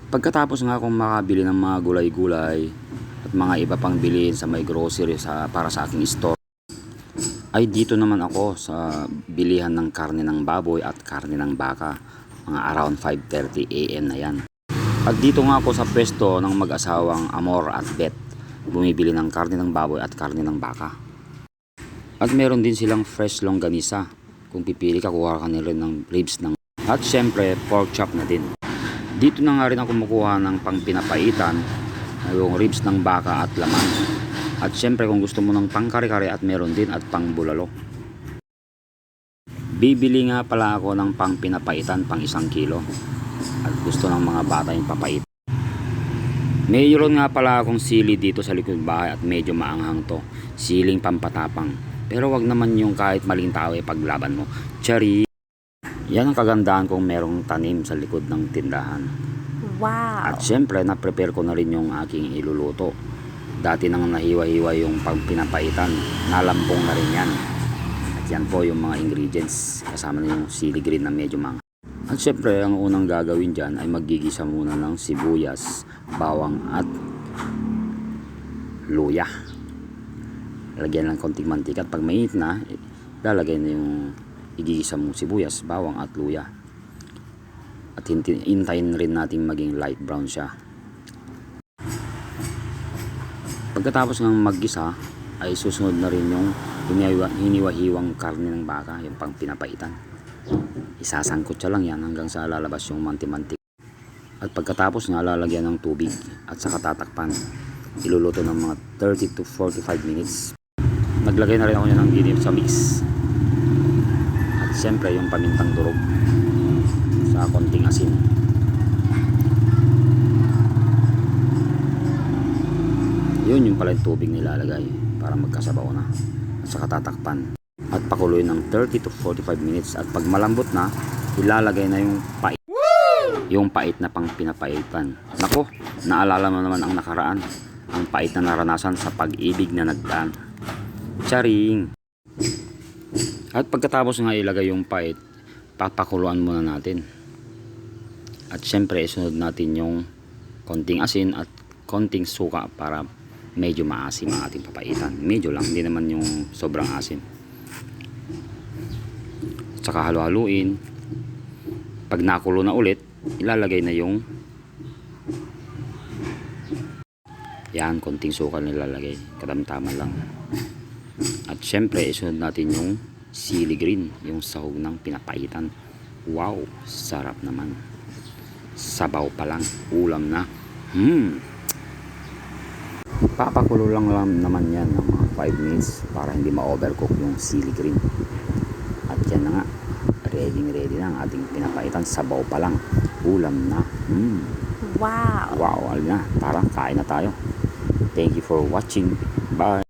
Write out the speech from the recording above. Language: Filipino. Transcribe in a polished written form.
Pagkatapos nga akong makabili ng mga gulay-gulay at mga iba pang bilhin sa may grocery para sa aking store, ay dito naman ako sa bilihan ng karne ng baboy at karne ng baka. Mga around 5:30 AM na yan. At dito nga ako sa pwesto ng mag-asawang Amor at Beth, bumibili ng karne ng baboy at karne ng baka. At meron din silang fresh longganisa. Kung pipili ka, kuha ka nila ng ribs ng. At syempre, pork chop na din. Dito na nga rin ako kumukuha ng pang pinapaitan, yung ribs ng baka at laman. At syempre kung gusto mo ng pang kare-kare at meron din at pang bulalo. Bibili nga pala ako ng pang pinapaitan pang 1 kilo. At gusto ng mga bata yung papait. Mayroon nga pala akong sili dito sa likod bahay at medyo maanghang to. Siling pampatapang. Pero wag naman yung kahit maling tao paglaban mo. Chari! Yan ang kagandahan kung merong tanim sa likod ng tindahan. Wow! At syempre, na-prepare ko na rin yung aking iluluto. Dati nang nahiwa-hiwa yung pang pinapaitan. Nalampong na rin yan. At yan po yung mga ingredients. Kasama na yung sili green na medyo manga. At syempre, ang unang gagawin dyan ay maggigisa muna ng sibuyas, bawang at luya. Lagyan ng konting mantika at pag mainit na, lalagay na yung igigisa mong sibuyas, bawang at luya. At hintayin rin natin maging light brown siya. Pagkatapos ng maggisa, ay susunod na rin yung hiniwa-hiwang karne ng baka, yung pang pinapaitan. Isasangkot siya lang yan hanggang sa lalabas yung manti-mantik. At pagkatapos nga lalagyan ng tubig at saka tatakpan. Iluluto ng mga 30 to 45 minutes. Naglagay na rin ako ng ginip sa mix. At siyempre yung pamintang durog sa konting asin. Yun yung pala yung tubig nilalagay para magkasabaw na. At saka tatakpan. At pakuluin ng 30 to 45 minutes. At pag malambot na, ilalagay na yung pait. Yung pait na pang pinapaitan. Nako, naalala mo naman ang nakaraan. Ang pait na naranasan sa pag-ibig na nagdaan. Charing! At pagkatapos nga ilagay yung pait, papakuluan muna natin. At syempre isunod natin yung konting asin at konting suka para medyo maasim ang ating papaitan. Medyo lang, hindi naman yung sobrang asim. At saka halo-haluin. Pag nakulo na ulit, ilalagay na yung yan, konting suka nilalagay. Kadamtaman lang. At syempre, isunod natin yung sili green, yung sahog ng pinapaitan. Wow, sarap naman. Sabaw pa lang, ulam na. Papakulo lang naman yan ng mga 5 minutes para hindi ma-overcook yung sili green. At yan na nga, ready na ang ating pinapaitan. Sabaw pa lang, ulam na. Wow! Wow, alin na, tara, kain na tayo. Thank you for watching. Bye!